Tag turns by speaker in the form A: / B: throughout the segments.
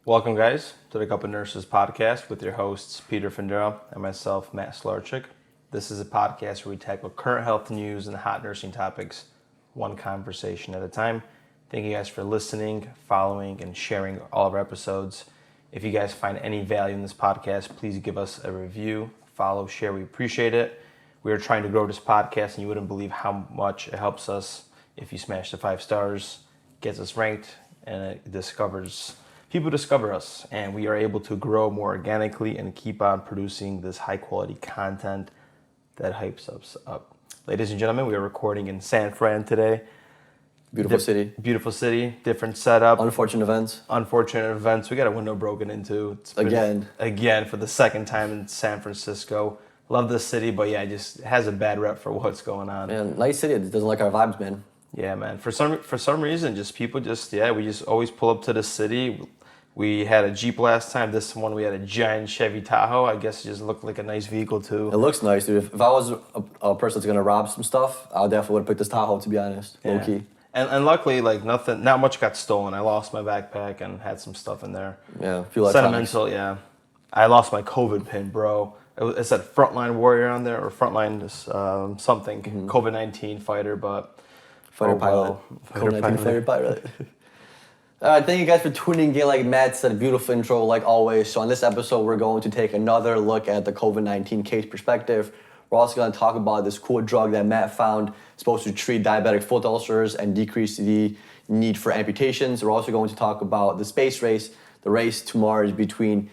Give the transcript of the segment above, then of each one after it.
A: Welcome, guys, to the Cup of Nurses podcast with your hosts, Peter Findera and myself, Matt Slarchik. This is a podcast where we tackle current health news and hot nursing topics, one conversation at a time. Thank you guys for listening, following, and sharing all of our episodes. If you guys find any value in this podcast, please give us a review, follow, share. We appreciate it. We are trying to grow this podcast, and you wouldn't believe how much it helps us if you smash the 5 stars, gets us ranked, and people discover us, and we are able to grow more organically and keep on producing this high quality content that hypes us up. Ladies and gentlemen, we are recording in San Fran today.
B: Beautiful city,
A: different setup.
B: Unfortunate events.
A: We got a window broken into.
B: Again
A: for the second time in San Francisco. Love this city, but yeah, it just has a bad rep for what's going on.
B: Man, nice city. It doesn't like our vibes, man.
A: Yeah, man. For some reason, we just always pull up to the city. We had a Jeep last time. This one we had a giant Chevy Tahoe. I guess it just looked like a nice vehicle too.
B: It looks nice, dude. If I was a person that's gonna rob some stuff, I definitely would have picked this Tahoe, to be honest. Low key.
A: And luckily, not much got stolen. I lost my backpack and had some stuff in there.
B: Yeah, a few electronics.
A: Sentimental, yeah. I lost my COVID pin, bro. It said Frontline Warrior on there, or Frontline something. COVID-19 fighter, but...
B: Pilot. COVID-19 fighter pilot. Thank you guys for tuning in. Like Matt said, beautiful intro like always. So on this episode, we're going to take another look at the COVID-19 case perspective. We're also going to talk about this cool drug that Matt found supposed to treat diabetic foot ulcers and decrease the need for amputations. We're also going to talk about the space race, the race to Mars between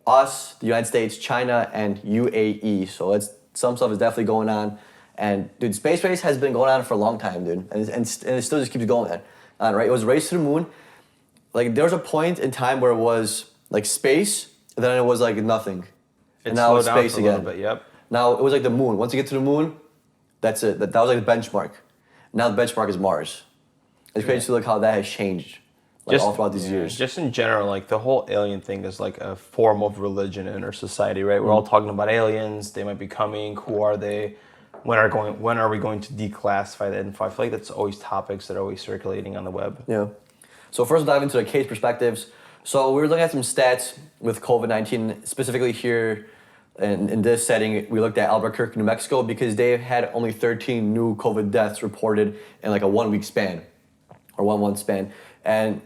B: us, the United States, China, and UAE. So some stuff is definitely going on. And dude, space race has been going on for a long time, dude. And it still just keeps going on, right? It was a race to the moon. Like, there was a point in time where it was, like, space, and then it was, like, nothing. And now it's space again.
A: Bit, yep.
B: Now, it was like the moon. Once you get to the moon, that's it. That was, like, the benchmark. Now the benchmark is Mars. It's crazy to look how that has changed, all throughout these years.
A: Just in general, like, the whole alien thing is, like, a form of religion in our society, right? We're all talking about aliens. They might be coming. Who are they? When are we going to declassify that info? I feel like that's always topics that are always circulating on the web.
B: Yeah. So first we'll dive into the case perspectives. So we were looking at some stats with COVID-19, specifically here in this setting. We looked at Albuquerque, New Mexico, because they had only 13 new COVID deaths reported in like a 1 week span or 1 month span. And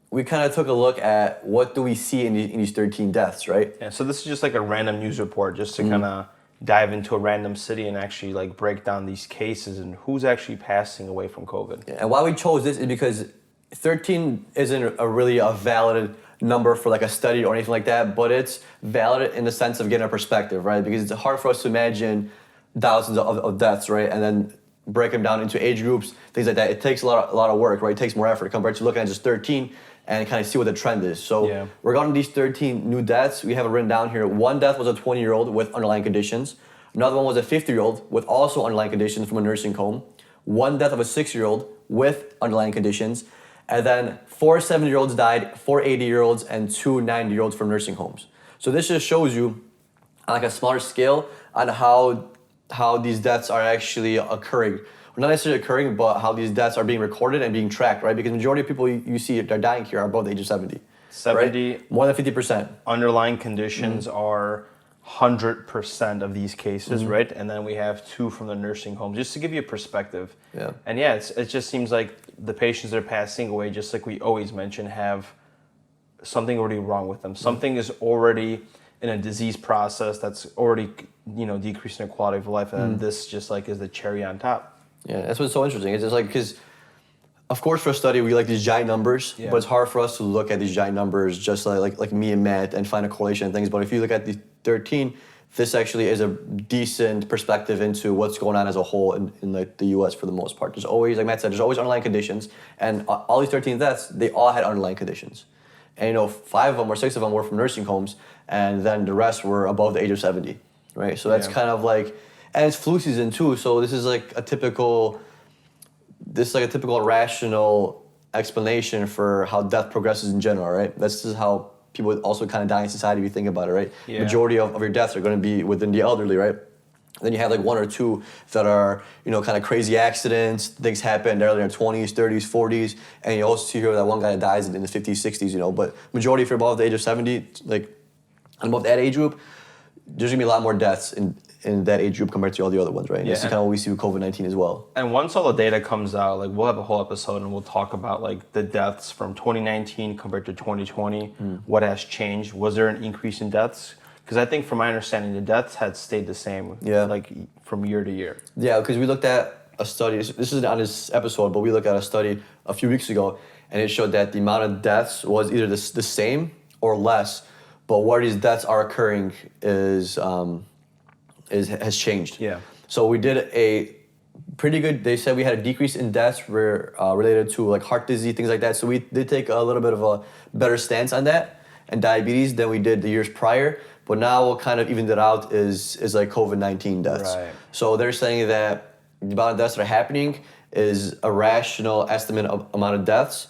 B: we kind of took a look at what do we see in these 13 deaths, right?
A: Yeah, so this is just like a random news report just to kind of dive into a random city and actually like break down these cases and who's actually passing away from COVID.
B: Yeah, and why we chose this is because 13 isn't a valid number for like a study or anything like that, but it's valid in the sense of getting a perspective, right? Because it's hard for us to imagine thousands of deaths, right? And then break them down into age groups, things like that. It takes a lot of work, right? It takes more effort compared to looking at just 13 and kind of see what the trend is. So regarding these 13 new deaths, we have it written down here. One death was a 20-year-old with underlying conditions. Another one was a 50-year-old with also underlying conditions from a nursing home. One death of a 6-year-old with underlying conditions. And then 4 70-year-olds died, 4 80-year-olds, and 2 90-year-olds from nursing homes. So this just shows you on like a smaller scale on how these deaths are actually occurring. Or not necessarily occurring, but how these deaths are being recorded and being tracked, right? Because the majority of people you see that are dying here are above the age of 70.
A: 70.
B: Right? More than 50%.
A: Underlying conditions are 100% of these cases, right? And then we have 2 from the nursing homes, just to give you a perspective.
B: Yeah.
A: And yeah, it just seems like the patients that are passing away, just like we always mention, have something already wrong with them. Something is already in a disease process that's already, decreasing their quality of life. And this just like is the cherry on top.
B: Yeah, that's what's so interesting. It's just like, because of course for a study we like these giant numbers, but it's hard for us to look at these giant numbers just like me and Matt and find a correlation and things. But if you look at the 13, this actually is a decent perspective into what's going on as a whole in the US for the most part. There's always, like Matt said, there's always underlying conditions, and all these 13 deaths, they all had underlying conditions. And 5 of them or 6 of them were from nursing homes, and then the rest were above the age of 70, right? So that's kind of like, and it's flu season too, so this is like a typical rational explanation for how death progresses in general, right? This is how people also kind of die in society if you think about it, right? Yeah. Majority of your deaths are going to be within the elderly, right? Then you have like 1 or 2 that are, kind of crazy accidents. Things happened early in their 20s, 30s, 40s, and you also see here that one guy that dies in the 50s, 60s. But majority, if you're above the age of 70, like above that age group, there's gonna be a lot more deaths in that age group compared to all the other ones, right?
A: Yeah.
B: This is kind of what we see with COVID-19 as well.
A: And once all the data comes out, like we'll have a whole episode and we'll talk about like the deaths from 2019 compared to 2020. What has changed? Was there an increase in deaths? Because I think, from my understanding, the deaths had stayed the same, like from year to year.
B: Yeah, because we looked at a study. This isn't on this episode, but we looked at a study a few weeks ago, and it showed that the amount of deaths was either the same or less, but where these deaths are occurring has changed.
A: Yeah.
B: So we did a pretty good. They said we had a decrease in deaths related to like heart disease, things like that. So we did take a little bit of a better stance on that and diabetes than we did the years prior. But now what kind of evened it out is like COVID-19 deaths.
A: Right.
B: So they're saying that the amount of deaths that are happening is a rational estimate of amount of deaths.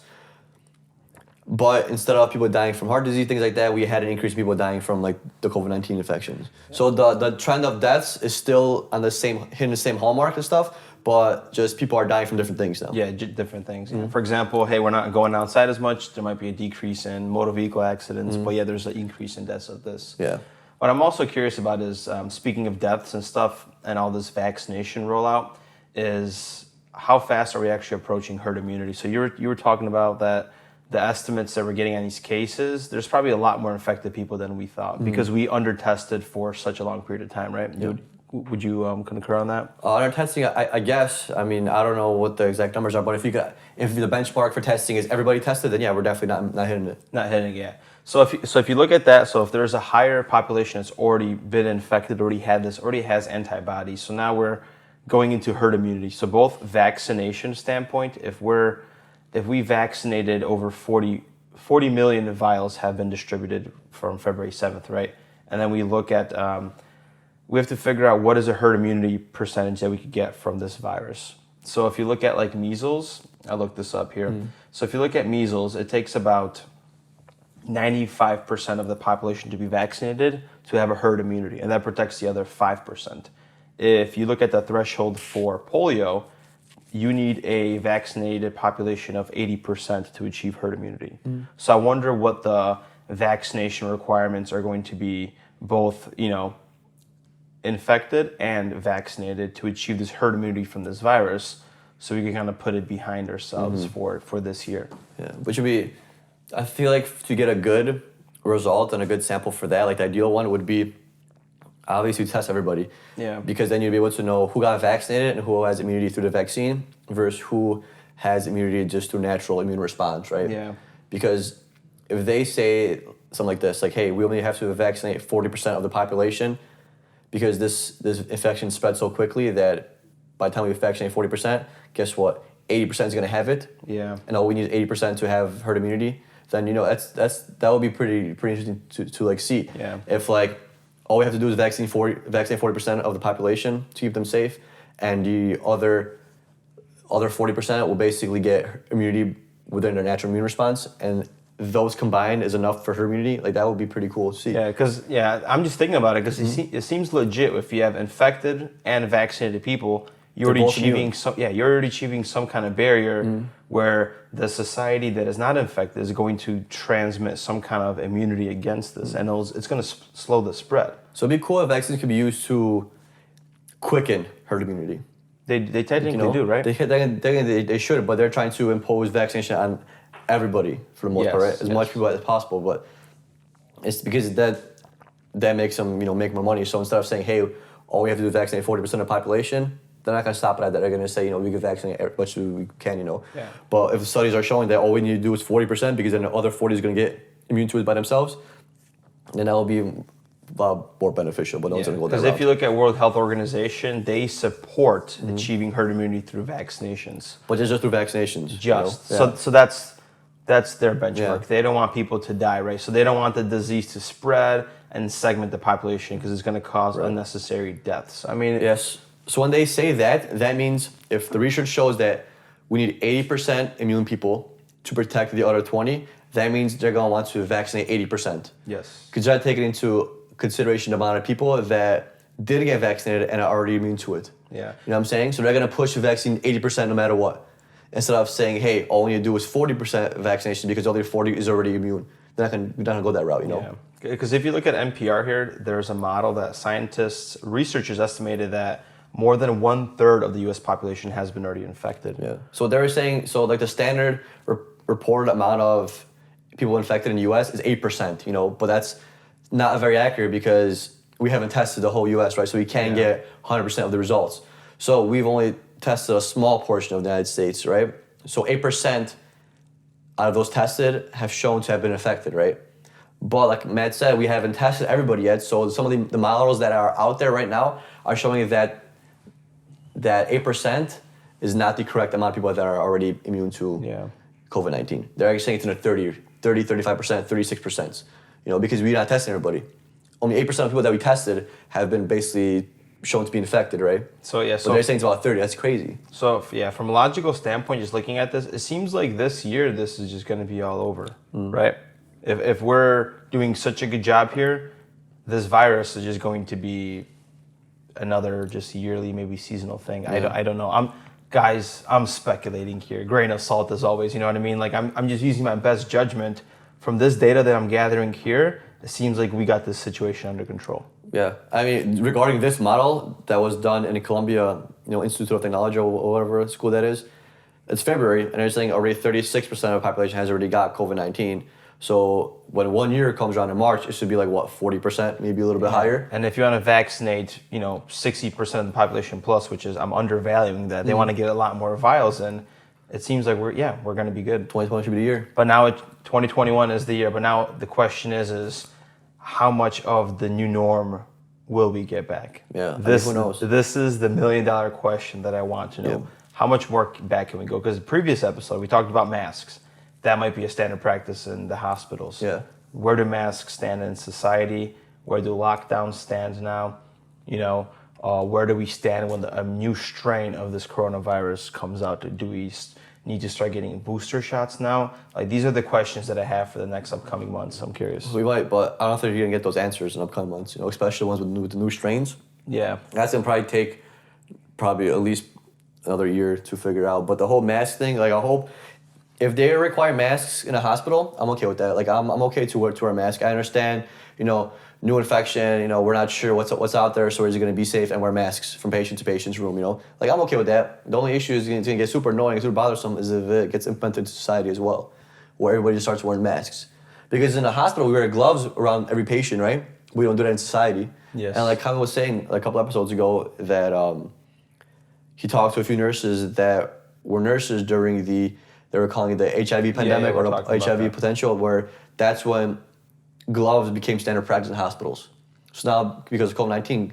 B: But instead of people dying from heart disease, things like that, we had an increase in people dying from like the COVID-19 infections. Yeah. So the trend of deaths is still on hitting the same hallmark and stuff, but just people are dying from different things now.
A: Yeah, different things. Mm-hmm. For example, hey, we're not going outside as much. There might be a decrease in motor vehicle accidents, but yeah, there's an increase in deaths of this.
B: Yeah.
A: What I'm also curious about is, speaking of deaths and stuff and all this vaccination rollout, is how fast are we actually approaching herd immunity? So you were talking about that the estimates that we're getting on these cases, there's probably a lot more infected people than we thought because we under-tested for such a long period of time, right? Yeah. Would you concur on that?
B: Under testing, I guess. I mean, I don't know what the exact numbers are, but if the benchmark for testing is everybody tested, then yeah, we're definitely not hitting it.
A: Not hitting it, yeah. So if you look at that, so if there's a higher population that's already been infected, already has antibodies, so now we're going into herd immunity. So both vaccination standpoint, if we vaccinated over 40 million vials have been distributed from February 7th, right? And then we look at, we have to figure out what is a herd immunity percentage that we could get from this virus. So if you look at like measles, I looked this up here. So if you look at measles, it takes about 95% of the population to be vaccinated to have a herd immunity, and that protects the other 5%. If you look at the threshold for polio, you need a vaccinated population of 80% to achieve herd immunity. So I wonder what the vaccination requirements are going to be, both, infected and vaccinated, to achieve this herd immunity from this virus, so we can kind of put it behind ourselves for this year.
B: Yeah, which would be, I feel like to get a good result and a good sample for that, like the ideal one would be obviously test everybody.
A: Yeah.
B: Because then you'd be able to know who got vaccinated and who has immunity through the vaccine versus who has immunity just through natural immune response, right?
A: Yeah.
B: Because if they say something like this, like, hey, we only have to vaccinate 40% of the population because this infection spread so quickly that by the time we vaccinate 40%, guess what? 80% is going to have it.
A: Yeah.
B: And all we need is 80% to have herd immunity. Then that would be pretty interesting to like see.
A: Yeah.
B: If like all we have to do is vaccinate 40% of the population to keep them safe, and the other 40% will basically get immunity within their natural immune response, and those combined is enough for herd immunity. Like that would be pretty cool to see.
A: Yeah, because I'm just thinking about it because it seems legit. If you have infected and vaccinated people, you're already achieving some kind of barrier where the society that is not infected is going to transmit some kind of immunity against this, and it's going to slow the spread.
B: So it'd be cool if vaccines could be used to quicken herd immunity.
A: They technically do, right?
B: They should, but they're trying to impose vaccination on everybody for the most part, right? As much people as possible, but it's because that makes them make more money. So instead of saying, hey, all we have to do is vaccinate 40% of the population, they're not going to stop it at that. They're going to say, we can vaccinate as much as we can,
A: Yeah.
B: But if studies are showing that all we need to do is 40%, because then the other 40 is going to get immune to it by themselves, then that will be a lot more beneficial. But no one's going to go that route.
A: Because if you look at World Health Organization, they support achieving herd immunity through vaccinations.
B: But just through vaccinations.
A: So that's their benchmark.
B: Yeah.
A: They don't want people to die, right? So they don't want the disease to spread and segment the population because it's going to cause unnecessary deaths. I mean,
B: yes. So when they say that means if the research shows that we need 80% immune people to protect the other 20, that means they're going to want to vaccinate 80%.
A: Yes.
B: Because you got to take it into consideration the amount of people that did get vaccinated and are already immune to it.
A: Yeah.
B: You know what I'm saying? So they're going to push the vaccine 80% no matter what. Instead of saying, hey, all you need to do is 40% vaccination because all your 40 is already immune. They're not going to go that route, you know?
A: Yeah. Because if you look at NPR here, there's a model that researchers estimated that more than 1/3 of the U.S. population has been already infected.
B: Yeah. So they were saying, like the standard reported amount of people infected in the U.S. is 8%, you know, but that's not very accurate because we haven't tested the whole U.S., right? So we can't get 100% of the results. So we've only tested a small portion of the United States, right? So 8% out of those tested have shown to have been infected, right? But like Matt said, we haven't tested everybody yet. So some of the models that are out there right now are showing that 8% is not the correct amount of people that are already immune to COVID-19. They're actually saying it's in the 30, 35%, 36%, you know, because we're not testing everybody. Only 8% of people that we tested have been basically shown to be infected, right?
A: So yeah,
B: but they're saying it's about 30. That's crazy.
A: So from a logical standpoint, just looking at this, it seems like this year this is just going to be all over, right? If we're doing such a good job here, this virus is just going to be another just yearly, maybe seasonal thing. I don't know. I'm speculating here. Grain of salt as always. You know what I mean? Like I'm just using my best judgment from this data that I'm gathering here. It seems like we got this situation under control.
B: Yeah, I mean, regarding this model that was done in Columbia, Institute of Technology or whatever school that is, it's February, and they're saying already 36% of the population has already got COVID-19. So when 1 year comes around in March, it should be like, what, 40%, maybe a little bit higher?
A: And if you want to vaccinate, 60% of the population plus, which is, I'm undervaluing that, they want to get a lot more vials in, it seems like we're going to be good.
B: 2020 should be the year.
A: But now 2021 is the year. But now the question is how much of the new norm will we get back?
B: Yeah, who knows?
A: This is the $1 million question that I want to know.
B: Yeah.
A: How much more back can we go? Because the previous episode, we talked about masks. That might be a standard practice in the hospitals.
B: Yeah.
A: Where do masks stand in society? Where do lockdowns stand now? Where do we stand when a new strain of this coronavirus comes out? Do we need to start getting booster shots now? Like, these are the questions that I have for the next upcoming months. I'm curious.
B: We might, but I don't think you're gonna get those answers in upcoming months. Especially the ones with the new strains.
A: Yeah.
B: That's gonna probably take at least another year to figure out. But the whole mask thing, like, I hope if they require masks in a hospital, I'm okay with that. Like, I'm okay to wear a mask. I understand, new infection, we're not sure what's out there, so is it going to be safe, and wear masks from patient to patient's room, Like, I'm okay with that. The only issue is going to get super annoying, super bothersome is if it gets implemented into society as well, where everybody just starts wearing masks. Because in a hospital, we wear gloves around every patient, right? We don't do that in society.
A: Yes.
B: And like Kevin was saying a couple episodes ago that he talked to a few nurses that were nurses during they were calling it the HIV pandemic or the HIV potential, where that's when gloves became standard practice in hospitals. So now, because of COVID-19,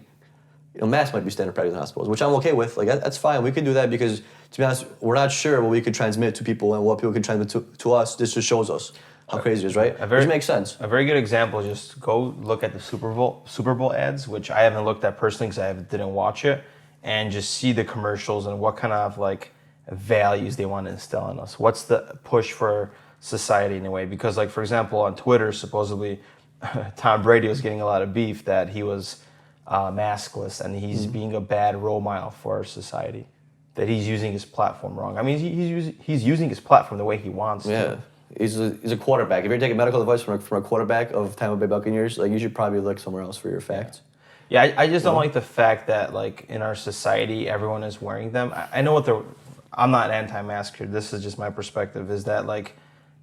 B: masks might be standard practice in hospitals, which I'm okay with. Like, that's fine. We can do that because, to be honest, we're not sure what we could transmit to people and what people can transmit to us. This just shows us how crazy it is, right? Which makes sense.
A: A very good example, just go look at the Super Bowl ads, which I haven't looked at personally because I didn't watch it, and just see the commercials and what kind of, values they want to instill in us. What's the push for society in a way? Because, for example, on Twitter, supposedly Tom Brady was getting a lot of beef that he was maskless and he's being a bad role model for our society, that he's using his platform wrong. I mean, he's using his platform the way he wants to.
B: Yeah, he's a quarterback. If you're taking medical advice from a quarterback of Tampa Bay Buccaneers, you should probably look somewhere else for your facts.
A: Yeah, I just don't like the fact that, in our society, everyone is wearing them. I know I'm not anti-mask here. This is just my perspective, is that,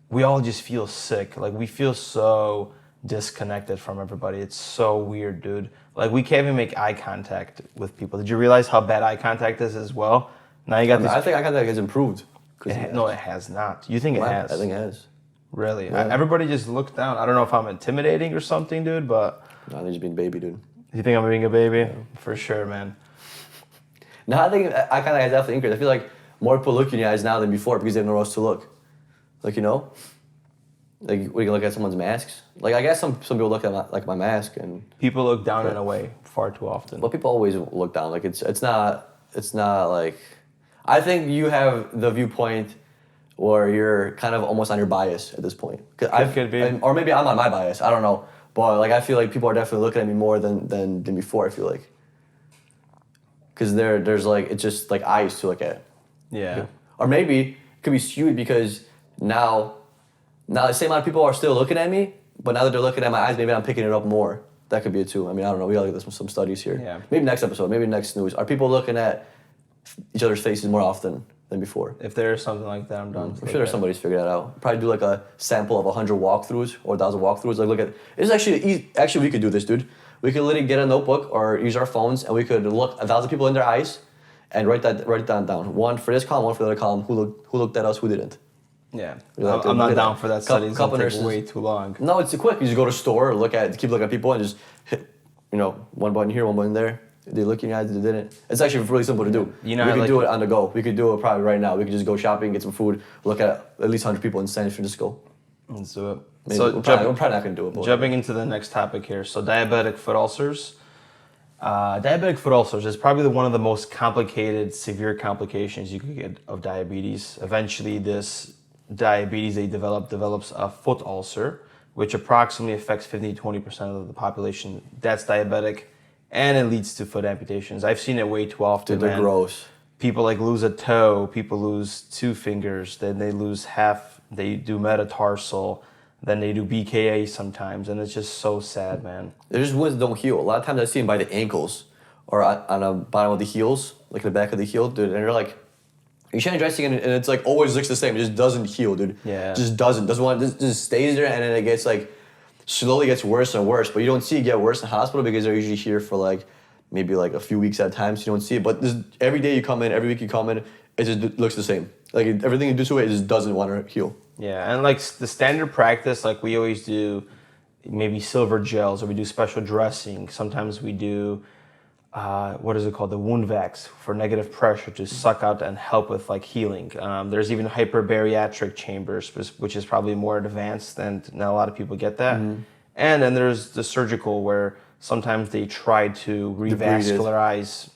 A: we all just feel sick. We feel so disconnected from everybody. It's so weird, dude. We can't even make eye contact with people. Did you realize how bad eye contact is as well? Now you got
B: I think eye contact has improved.
A: No, it has not. You think it has?
B: I think it has.
A: Really? Yeah. Everybody just looks down. I don't know if I'm intimidating or something, dude, but...
B: No, they're just being a baby, dude.
A: You think I'm being a baby? Yeah. For sure, man.
B: No, I think eye contact has definitely increased. I feel like more people look in your eyes now than before because they have nowhere else to look. We can look at someone's masks. I guess some people look at my mask and
A: people look down in a way far too often.
B: But people always look down. It's not I think you have the viewpoint where you're kind of almost on your bias at this point.
A: Could be.
B: Or maybe I'm on my bias. I don't know. But I feel like people are definitely looking at me more than before. I feel like. because there's like it's just like eyes to look at.
A: Yeah.
B: Or maybe it could be skewed because now the same amount of people are still looking at me, but now that they're looking at my eyes, maybe I'm picking it up more. That could be it too. I mean, I don't know. We gotta look at some studies here.
A: Yeah.
B: Maybe next episode. Maybe next news. Are people looking at each other's faces more often than before?
A: If there's something like that, I'm done.
B: I'm sure somebody's figured that out. Probably do like a sample of 100 walkthroughs or 1,000 walkthroughs. Like look at it's actually easy. Actually, we could do this, dude. We could literally get a notebook or use our phones, and we could look 1,000 people in their eyes, and write it down. One for this column, one for the other column. Who looked at us? Who didn't?
A: Yeah.
B: Like,
A: I'm not down for that study. It's
B: couple
A: gonna take
B: nurses.
A: way too long.
B: No, it's quick. You just go to a store, keep looking at people, and just hit, one button here, one button there. They look in your eyes, they didn't. It's actually really simple to do.
A: You know,
B: we could do it on the go. We could do it probably right now. We could just go shopping, get some food, look at least 100 people in San Francisco.
A: Let's do it.
B: Maybe.
A: So
B: we're probably not going to do it. But
A: jumping into the next topic here. So diabetic foot ulcers. Diabetic foot ulcers is probably one of the most complicated, severe complications you could get of diabetes. Eventually, this diabetes they develops a foot ulcer, which approximately affects 15 to 20% of the population that's diabetic, and it leads to foot amputations. I've seen it way too often.
B: Dude, they're gross.
A: People like lose a toe, people lose 2 fingers, then they lose half, they do metatarsal, then they do BKA sometimes, and it's just so sad, man.
B: There's just wounds that don't heal. A lot of times I see them by the ankles or on the bottom of the heels, like the back of the heel, dude, and they're like, you change dressing and it's like always looks the same. It just doesn't heal, dude.
A: Yeah.
B: Just doesn't want, just stays there, and then it gets like, slowly gets worse and worse, but you don't see it get worse in the hospital because they're usually here for like maybe like a few weeks at a time, so you don't see it. But every day you come in, every week you come in, it just looks the same. Like everything you do to it just doesn't want to heal.
A: Yeah, and like the standard practice, like we always do maybe silver gels, or we do special dressing. Sometimes we do, what is it called? The wound vacs for negative pressure to suck out and help with like healing. There's even hyperbariatric chambers, which is probably more advanced, and not a lot of people get that. Mm-hmm. And then there's the surgical, where sometimes they try to revascularize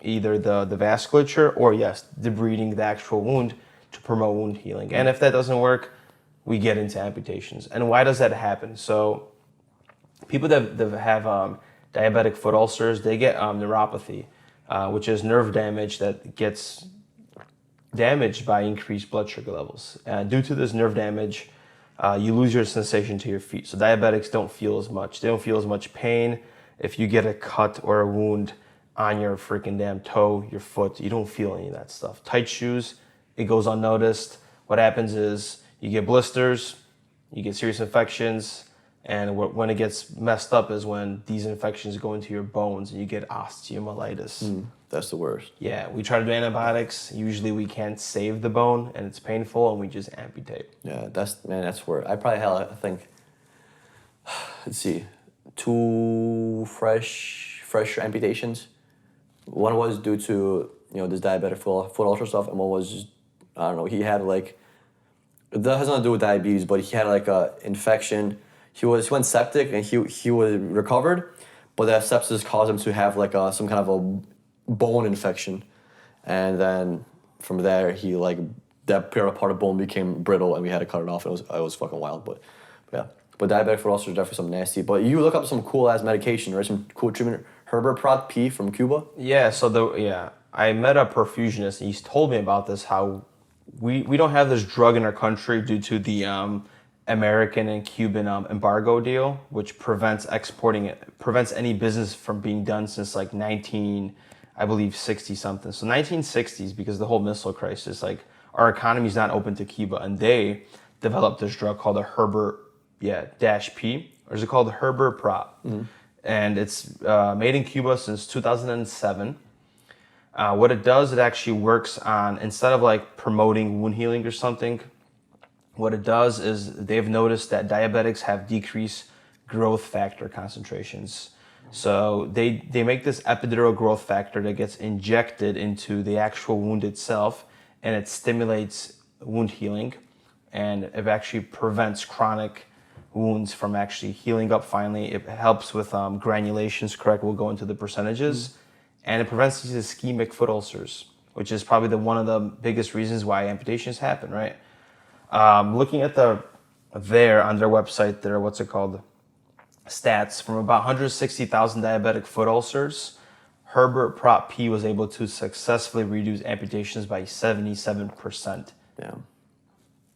A: either the vasculature or, yes, debriding the actual wound to promote wound healing. And if that doesn't work, we get into amputations. And why does that happen? So people that have diabetic foot ulcers, they get neuropathy, which is nerve damage that gets damaged by increased blood sugar levels. Due to this nerve damage, you lose your sensation to your feet. So diabetics don't feel as much. They don't feel as much pain. If you get a cut or a wound on your freaking damn toe, your foot, you don't feel any of that stuff. Tight shoes, it goes unnoticed. What happens is you get blisters, you get serious infections, and when it gets messed up is when these infections go into your bones and you get osteomyelitis.
B: That's the worst.
A: Yeah, we try to do antibiotics. Usually we can't save the bone and it's painful, and we just amputate.
B: Yeah, that's where I probably had, I think, let's see, 2 fresh amputations. One was due to, this diabetic foot ulcer stuff, and one was just, I don't know, he had like, that has nothing to do with diabetes, but he had like a infection. He went septic and he was recovered, but that sepsis caused him to have like some kind of a bone infection, and then from there he like that part of bone became brittle and we had to cut it off. It was fucking wild, but yeah. But diabetic foot ulcer is definitely something nasty. But you look up some cool ass medication, right? Some cool treatment. Heberprot-P from Cuba.
A: Yeah. I met a perfusionist. And he's told me about this. How we don't have this drug in our country due to the American and Cuban embargo deal, which prevents exporting it, prevents any business from being done since like 60 something. So 1960s, because of the whole missile crisis, like our economy's not open to Cuba, and they developed this drug called a P, or is it called Heberprot? Mm-hmm. And it's made in Cuba since 2007. What it does, it actually works on, instead of like promoting wound healing or something, what it does is they've noticed that diabetics have decreased growth factor concentrations. So they make this epidural growth factor that gets injected into the actual wound itself, and it stimulates wound healing, and it actually prevents chronic wounds from actually healing up finally. It helps with granulations, correct? We'll go into the percentages. And it prevents these ischemic foot ulcers, which is probably one of the biggest reasons why amputations happen, right? Looking at on their website, their stats from about 160,000 diabetic foot ulcers, Heberprot-P was able to successfully reduce amputations by 77%.
B: Yeah.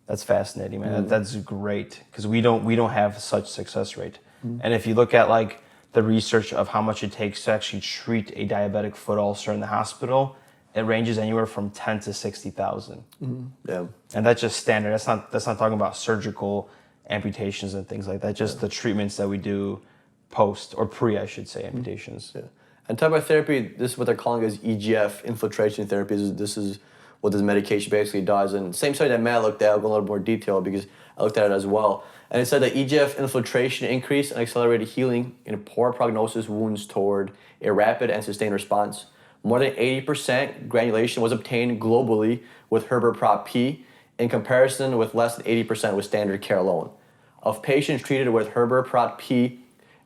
A: That's fascinating, man. That's great because we don't have such success rate. And if you look at like the research of how much it takes to actually treat a diabetic foot ulcer in the hospital, it ranges anywhere from 10 to 60,000.
B: Yeah.
A: And that's just standard. That's not talking about surgical amputations and things like that. Just the treatments that we do post or pre, I should say, amputations.
B: Yeah. And type of therapy, this is what they're calling as EGF infiltration therapy. This is what this medication basically does. And same study that Matt looked at, I'll go a little more detail because I looked at it as well. And it said that EGF infiltration increased and accelerated healing in poor prognosis wounds toward a rapid and sustained response. More than 80% granulation was obtained globally with Heberprot-P in comparison with less than 80% with standard care alone. Of patients treated with Heberprot-P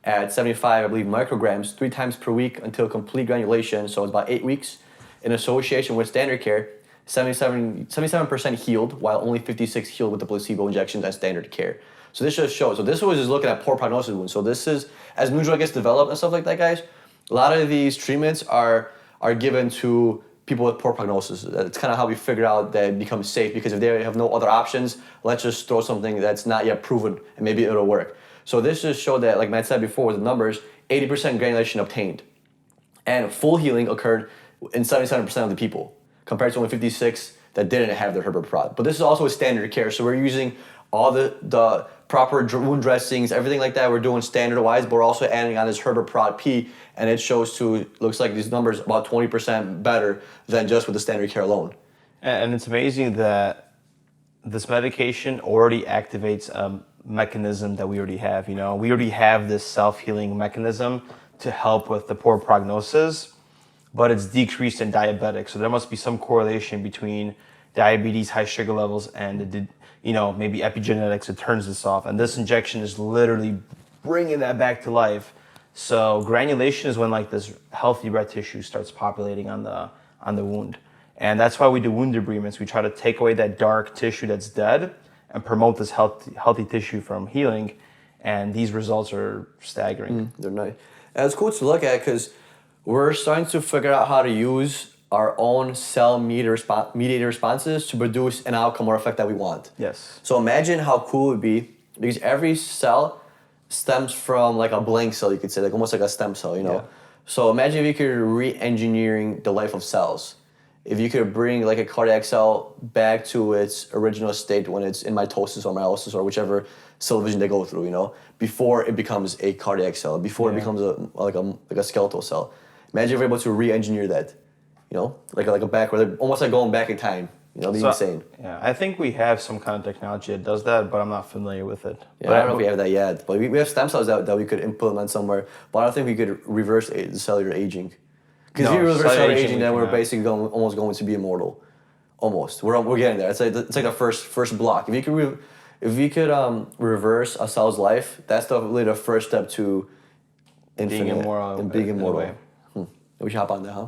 B: at 75, I believe, micrograms 3 times per week until complete granulation, so it's about 8 weeks, in association with standard care, 77% healed, while only 56 healed with the placebo injections and standard care. So this just shows. So this was just looking at poor prognosis wounds. So this is, as new drug gets developed and stuff like that, guys, a lot of these treatments are given to people with poor prognosis. It's kind of how we figured out that it becomes safe, because if they have no other options, let's just throw something that's not yet proven and maybe it'll work. So this just showed that, like Matt said before with the numbers, 80% granulation obtained. And full healing occurred in 77% of the people, compared to only 56 that didn't have their Heberprot. But this is also a standard care, so we're using all the proper wound dressings, everything like that. We're doing standard-wise, but we're also adding on this Heberprot-P, and it shows to, looks like these numbers about 20% better than just with the standard care alone.
A: And it's amazing that this medication already activates a mechanism that we already have. You know, we already have this self-healing mechanism to help with the poor prognosis, but it's decreased in diabetic. So there must be some correlation between diabetes, high sugar levels, and maybe epigenetics. It turns this off, and this injection is literally bringing that back to life. So granulation is when like this healthy red tissue starts populating on the wound, and that's why we do wound debridements. We try to take away that dark tissue that's dead and promote this healthy tissue from healing, and these results are staggering.
B: They're nice. And it's cool to look at because we're starting to figure out how to use our own cell-mediated responses to produce an outcome or effect that we want.
A: Yes.
B: So imagine how cool it would be, because every cell stems from like a blank cell, you could say, like almost like a stem cell, you know?
A: Yeah.
B: So imagine if you could re-engineering the life of cells. If you could bring like a cardiac cell back to its original state when it's in mitosis or meiosis or whichever cell division they go through, before it becomes a cardiac cell, before it becomes a skeletal cell. Imagine if we're able to re-engineer that, like a backward, almost like going back in time. Insane.
A: Yeah, I think we have some kind of technology that does that, but I'm not familiar with it.
B: Yeah, I don't know if we have that yet, but we have stem cells that we could implement somewhere, but I don't think we could reverse the cellular aging. Because if you reverse cellular aging, then we're basically almost going to be immortal. Almost. We're getting there. It's like the first block. If you could reverse a cell's life, that's really the first step to infinite and being immortal. We should hop on that, huh?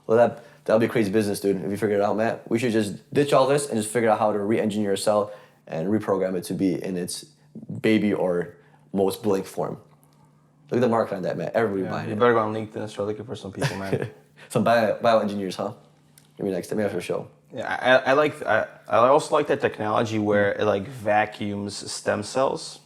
B: Well, that'll be crazy business, dude. If you figure it out, Matt, we should just ditch all this and just figure out how to re-engineer a cell and reprogram it to be in its baby or most blink form. Look at the market on that, Matt. Everybody buying it.
A: You better go on LinkedIn and start looking for some people, man.
B: Some bioengineers, huh? Maybe next time after the show.
A: Yeah, I also like that technology where it like vacuums stem cells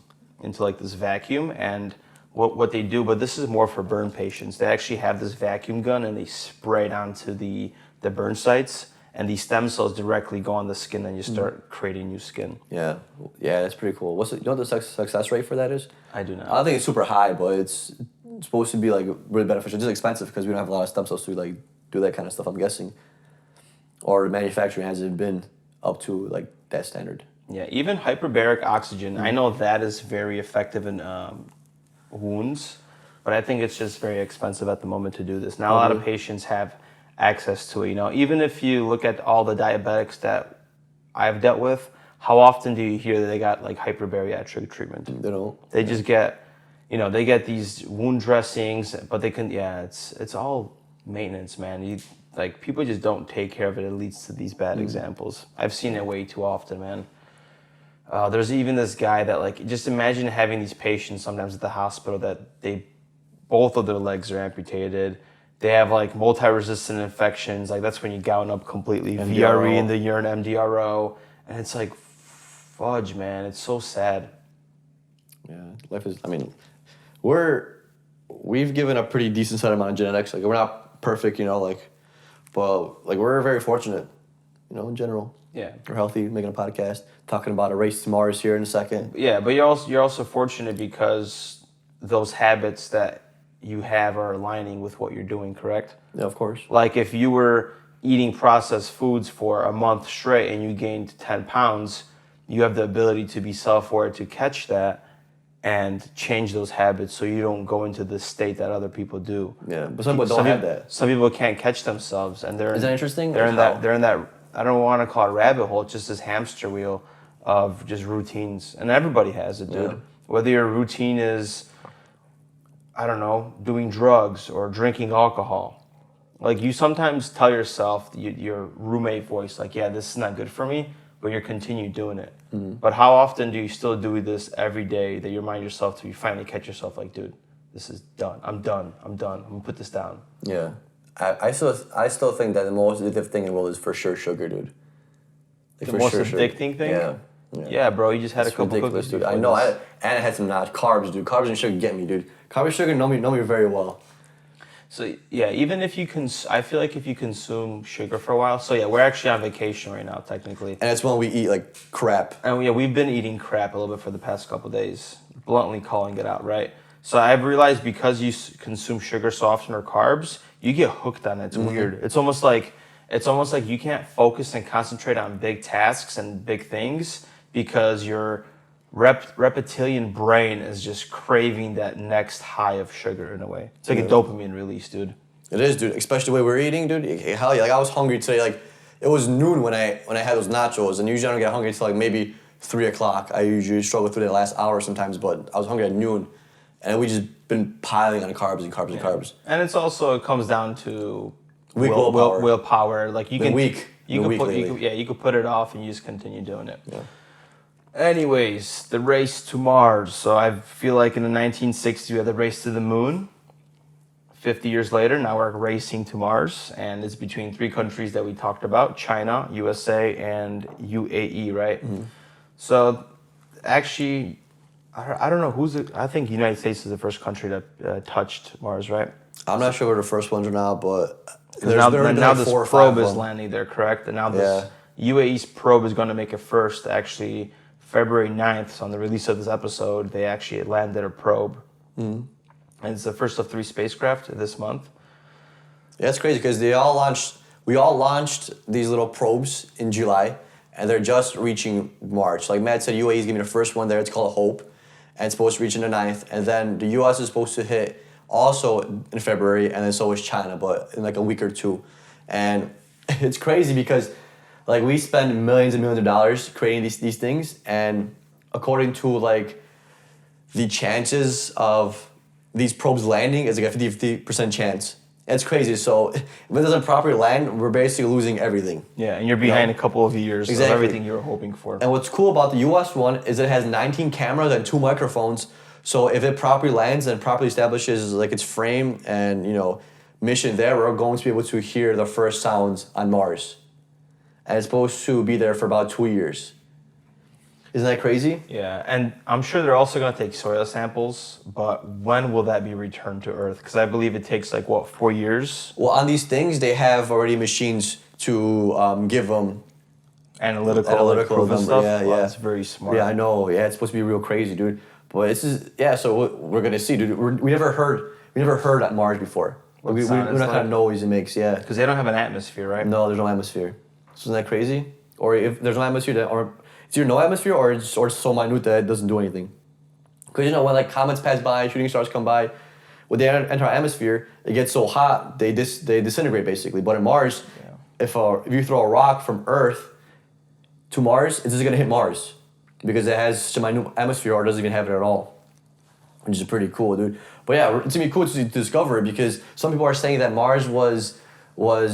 A: into like this vacuum, and what they do, but this is more for burn patients. They actually have this vacuum gun and they spray it onto the burn sites, and these stem cells directly go on the skin, and you start creating new skin.
B: Yeah, that's pretty cool. What the success rate for that is?
A: I do not.
B: I don't think it's super high, but it's supposed to be like really beneficial. It's just expensive because we don't have a lot of stem cells to like do that kind of stuff, I'm guessing. Or manufacturing hasn't been up to like that standard.
A: Yeah, even hyperbaric oxygen, I know that is very effective in wounds, but I think it's just very expensive at the moment to do this. Not a lot of patients have access to it. Even if you look at all the diabetics that I've dealt with, how often do you hear that they got like hyperbariatric treatment?
B: They don't.
A: They just get, they get these wound dressings, but they can, it's all maintenance, man. People just don't take care of it. It leads to these bad examples. I've seen it way too often, man. There's even this guy that just imagine having these patients sometimes at the hospital that both of their legs are amputated. They have like multi-resistant infections. Like that's when you gown up completely.
B: MDRO.
A: VRE in the urine, MDRO, and it's like, fudge, man. It's so sad.
B: Yeah, life is. I mean, we've given a pretty decent set amount of genetics. Like we're not perfect, but like we're very fortunate, in general.
A: Yeah.
B: We're healthy, making a podcast, talking about a race to Mars here in a second.
A: Yeah, but you're also fortunate because those habits that you have are aligning with what you're doing, correct?
B: Yeah, of course.
A: Like if you were eating processed foods for a month straight and you gained 10 pounds, you have the ability to be self-aware to catch that and change those habits so you don't go into the state that other people do.
B: Yeah, but some people don't have that.
A: Some people can't catch themselves, and
B: Is that interesting?
A: They're in that. I don't want to call it rabbit hole. It's just this hamster wheel of just routines, and everybody has it, dude.
B: Yeah.
A: Whether your routine is, I don't know, doing drugs or drinking alcohol. Like you sometimes tell yourself, your roommate voice, like, yeah, this is not good for me, but you continue doing it. Mm-hmm. But how often do you still do this every day that you remind yourself to, you finally catch yourself like, dude, this is done. I'm done. I'm gonna put this down.
B: Yeah. I still think that the most addictive thing in the world is for sure sugar, dude.
A: Like the most addicting thing?
B: Yeah.
A: Yeah, bro, you just had a couple cookies,
B: dude. I know, and I had some carbs, dude. Carbs and sugar get me, dude. Carbs and sugar know me very well.
A: So yeah, even if you I feel like if you consume sugar for a while. So yeah, we're actually on vacation right now, technically.
B: And it's when we eat like crap.
A: And yeah, we've been eating crap a little bit for the past couple of days, bluntly calling it out, right? So I've realized because you consume sugar so often or carbs, you get hooked on it. It's weird. It's almost like you can't focus and concentrate on big tasks and big things because your reptilian brain is just craving that next high of sugar in a way. It's like a dopamine release, dude.
B: It is, dude. Especially the way we're eating, dude. Hell yeah! Like I was hungry today. Like it was noon when I had those nachos, and usually I don't get hungry until like maybe 3 o'clock. I usually struggle through the last hour sometimes, but I was hungry at noon, and we just been piling on carbs and carbs and carbs.
A: And it comes down to
B: willpower.
A: Like you
B: been
A: can
B: weak.
A: You could put it off and you just continue doing it.
B: Yeah.
A: Anyways, the race to Mars. So I feel like in the 1960s we had the race to the moon. 50 years later, now we're racing to Mars, and it's between 3 countries that we talked about: China, USA, and UAE, right? Mm-hmm. So actually, I don't know I think the United States is the first country that touched Mars, right?
B: I'm not sure we're the first ones or not, but
A: now this probe is landing there, correct? And now this UAE's probe is going to make it first. Actually, February 9th, so on the release of this episode, they actually landed a probe. Mm-hmm. And it's the first of 3 spacecraft this month.
B: Yeah, it's crazy because we all launched these little probes in July, and they're just reaching March. Like Matt said, UAE is going to be the first one there. It's called Hope, and it's supposed to reach in the 9th. And then the US is supposed to hit also in February, and then so is China, but in like a week or 2. And it's crazy because like we spend millions and millions of dollars creating these things, and according to like the chances of these probes landing is like a 50% chance. And it's crazy. So if it doesn't properly land, we're basically losing everything.
A: Yeah, and you're behind a couple of years of everything you were hoping for.
B: And what's cool about the US one is it has 19 cameras and 2 microphones. So if it properly lands and properly establishes like its frame and mission there, we're going to be able to hear the first sounds on Mars. And it's supposed to be there for about 2 years. Isn't that crazy?
A: Yeah, and I'm sure they're also going to take soil samples, but when will that be returned to Earth? Because I believe it takes 4 years?
B: Well, on these things, they have already machines to give them
A: analytical proof and stuff.
B: Yeah,
A: That's very smart.
B: Yeah, I know. Yeah, it's supposed to be real crazy, dude. But so we're going to see, dude. We never heard at Mars before. We're not going to know noise it makes, yeah.
A: Because they don't have an atmosphere, right?
B: No, there's no atmosphere. So isn't that crazy? Or if there's no atmosphere, or it's either no atmosphere or it's so minute that it doesn't do anything. Because when comets pass by, shooting stars come by, when they enter our atmosphere, it gets so hot they disintegrate basically. But in Mars, if you throw a rock from Earth to Mars, it's just gonna hit Mars because it has such a minute atmosphere or doesn't even have it at all, which is pretty cool, dude. But yeah, it's gonna be cool to discover it because some people are saying that Mars was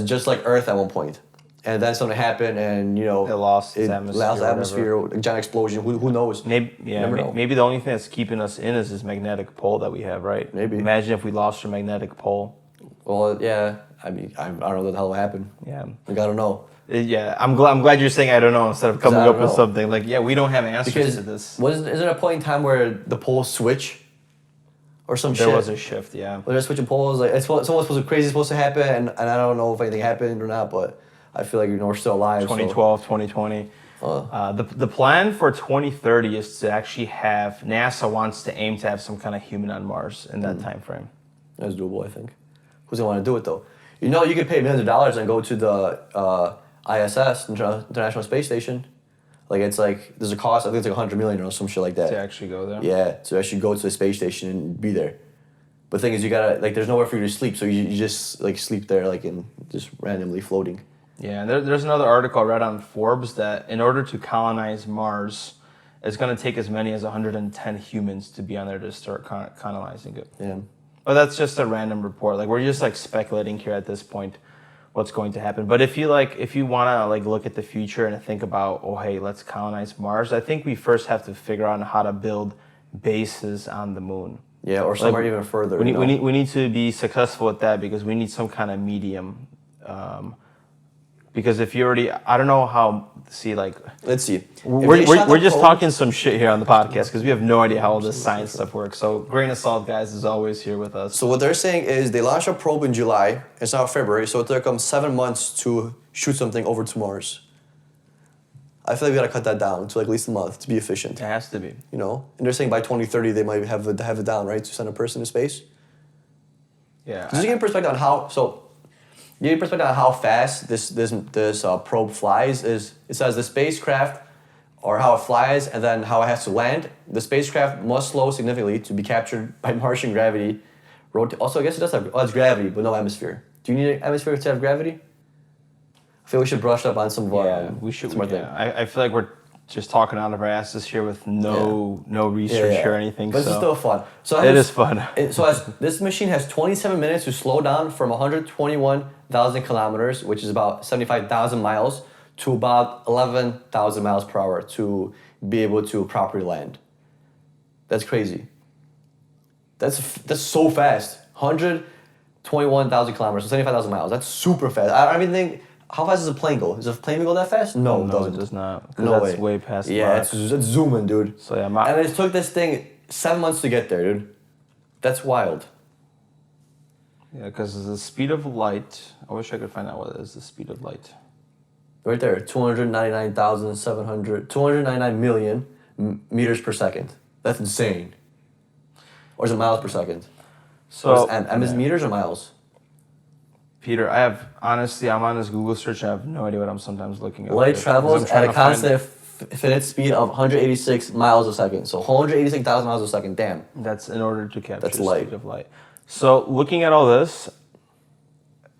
B: just like Earth at one point. And then something happened, and it
A: lost its atmosphere.
B: A giant explosion. Who knows?
A: Maybe the only thing that's keeping us in is this magnetic pole that we have, right?
B: Maybe.
A: Imagine if we lost our magnetic pole.
B: Well, yeah. I mean, I don't know what the hell will happen.
A: Yeah.
B: Like, I don't know.
A: Yeah, I'm glad you're saying I don't know instead of coming
B: I don't
A: up with
B: know.
A: something. Like, yeah, we don't have answers
B: Because
A: to this.
B: is there a point in time where the poles switch? Or some shit?
A: There was a shift, yeah.
B: They're switching poles. Like it's something crazy supposed to happen, and I don't know if anything happened or not, but I feel like we're still alive.
A: 2012, 2020. The plan for 2030 is to actually have NASA wants to aim to have some kind of human on Mars in that time frame.
B: That's doable, I think. Who's gonna want to do it though? You could pay millions of dollars and go to the ISS, International Space Station. Like it's like there's a cost. I think it's like $100 million or some shit like that.
A: To actually go there.
B: Yeah, to actually go to the space station and be there. But the thing is, you gotta there's nowhere for you to sleep, so you just like sleep there like in just randomly floating.
A: Yeah, and there's another article I read on Forbes that in order to colonize Mars, it's going to take as many as 110 humans to be on there to start colonizing it.
B: Yeah.
A: But that's just a random report. Like we're just like speculating here at this point what's going to happen. But if you want to like look at the future and think about, oh hey, let's colonize Mars, I think we first have to figure out how to build bases on the moon.
B: Yeah, or somewhere even further.
A: We need to be successful at that because we need some kind of medium. Because if you already, I don't know how. See, like,
B: let's see.
A: We're just talking some shit here on the podcast because we have no idea how all this science stuff works. So, grain of salt, guys, is always here with us.
B: So what they're saying is they launched a probe in July. It's now February, so it took them 7 months to shoot something over to Mars. I feel like we gotta cut that down to like at least a month to be efficient.
A: It has to be.
B: And they're saying by 2030 they might have it down, right, to send a person to space.
A: Yeah.
B: Just get perspective on how. So, you get perspective on how fast this probe flies. Is it says the spacecraft, or how it flies, and then how it has to land. The spacecraft must slow significantly to be captured by Martian gravity. Also, I guess it does have. Oh, it's gravity, but no atmosphere. Do you need an atmosphere to have gravity? I feel we should brush up on some of our.
A: We should. I feel like we're just talking out of our asses here with no research or anything.
B: But it's still fun. So
A: it is fun.
B: This machine has 27 minutes to slow down from 121,000 kilometers, which is about 75,000 miles, to about 11,000 miles per hour to be able to properly land. That's crazy. That's so fast. 121,000 kilometers, so 75,000 miles. That's super fast. I don't even think. How fast does a plane go? Does a plane go that fast? No,
A: it does not.
B: No
A: that's
B: way.
A: Way past the
B: Yeah,
A: mark.
B: it's zooming, dude.
A: So yeah,
B: and it took this thing 7 months to get there, dude. That's wild.
A: Yeah, because the speed of light. I wish I could find out what is the speed of light.
B: Right there, 299 million meters per second. That's insane. Or is it miles per second?
A: So,
B: and is meters or miles?
A: Peter, I'm on this Google search and I have no idea what I'm sometimes looking at.
B: Light travels at a constant finite speed of 186 miles a second. So 186,000 miles a second, damn.
A: That's in order to capture the
B: light.
A: speed of light. So looking at all this,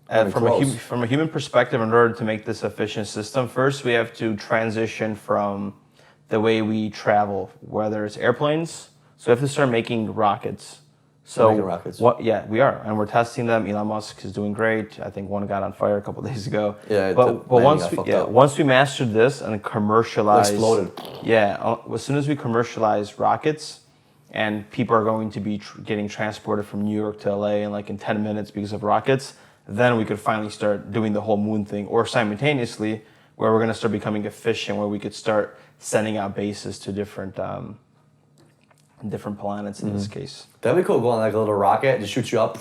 A: from a human perspective, in order to make this efficient system, first we have to transition from the way we travel, whether it's airplanes. So we have to start making rockets. So
B: making rockets.
A: Yeah, we are, and we're testing them. Elon Musk is doing great. I think one got on fire a couple of days ago.
B: Yeah,
A: but once we mastered this and commercialized,
B: exploded.
A: Yeah, as soon as we commercialize rockets, and people are going to be getting transported from New York to LA in 10 minutes because of rockets, then we could finally start doing the whole moon thing, or simultaneously, where we're going to start becoming efficient, where we could start sending out bases to different planets in this case.
B: That'd be cool. Go on a little rocket, just shoot you up,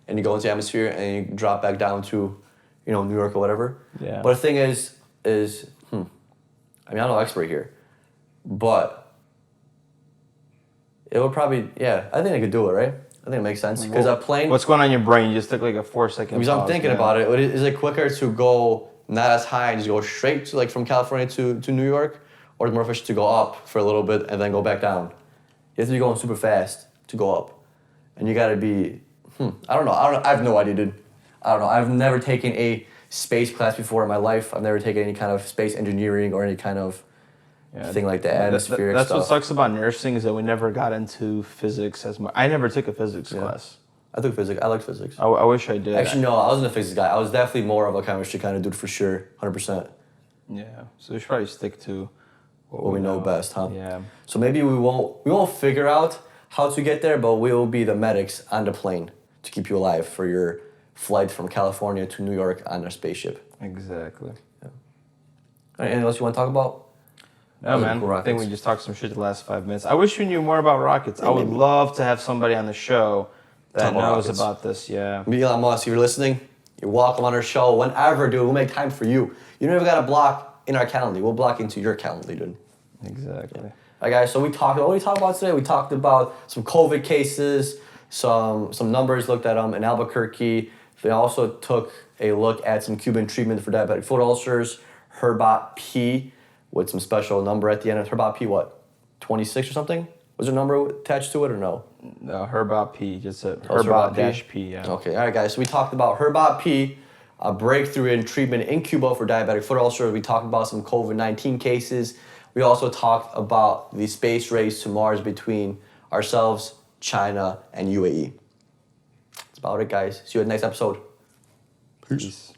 B: and you go into the atmosphere, and you drop back down to, New York or whatever.
A: Yeah.
B: But the thing is, I mean, I'm no expert here, but it would probably, I think I could do it, right? I think it makes sense because a plane.
A: What's going on in your brain? You just took like a 4-second.
B: Because I'm thinking about it. Is it quicker to go not as high and just go straight to from California to New York, or is it more efficient to go up for a little bit and then go back down? You have to be going super fast to go up. And you gotta be, I don't know. I have no idea, dude. I don't know. I've never taken a space class before in my life. I've never taken any kind of space engineering or any kind of thing like that, atmospheric
A: that's
B: stuff.
A: what sucks about nursing is that we never got into physics as much. I never took a physics class.
B: I took physics. I like physics.
A: I wish I did.
B: Actually, no, I wasn't a physics guy. I was definitely more of a chemistry kind of dude for sure, 100%.
A: Yeah, so we should probably stick to
B: what we know best, huh?
A: Yeah.
B: So maybe we won't figure out how to get there, but we will be the medics on the plane to keep you alive for your flight from California to New York on a spaceship.
A: Exactly.
B: All right, anything else you want to talk about?
A: No, man. I think we just talked some shit the last 5 minutes. I wish we knew more about rockets. I would love to have somebody on the show that knows about this. Yeah.
B: Elon Musk, if you're listening, you're welcome on our show whenever, dude. We'll make time for you. You don't even got to block in our calendar. We'll block into your calendar, dude.
A: Exactly.
B: All right, guys. So what did we talk about today? We talked about some COVID cases, some numbers, looked at them in Albuquerque. They also took a look at some Cuban treatment for diabetic foot ulcers, Heberprot-P, with some special number at the end of Heberprot-P, what, 26 or something? Was there a number attached to it or no?
A: No, Heberprot-P, just a Heberprot-P, yeah.
B: Okay, all right, guys. So we talked about Heberprot-P, a breakthrough in treatment in Cuba for diabetic foot ulcers. We talked about some COVID-19 cases. We also talked about the space race to Mars between ourselves, China, and UAE. That's about it, guys. See you at the next episode.
A: Peace.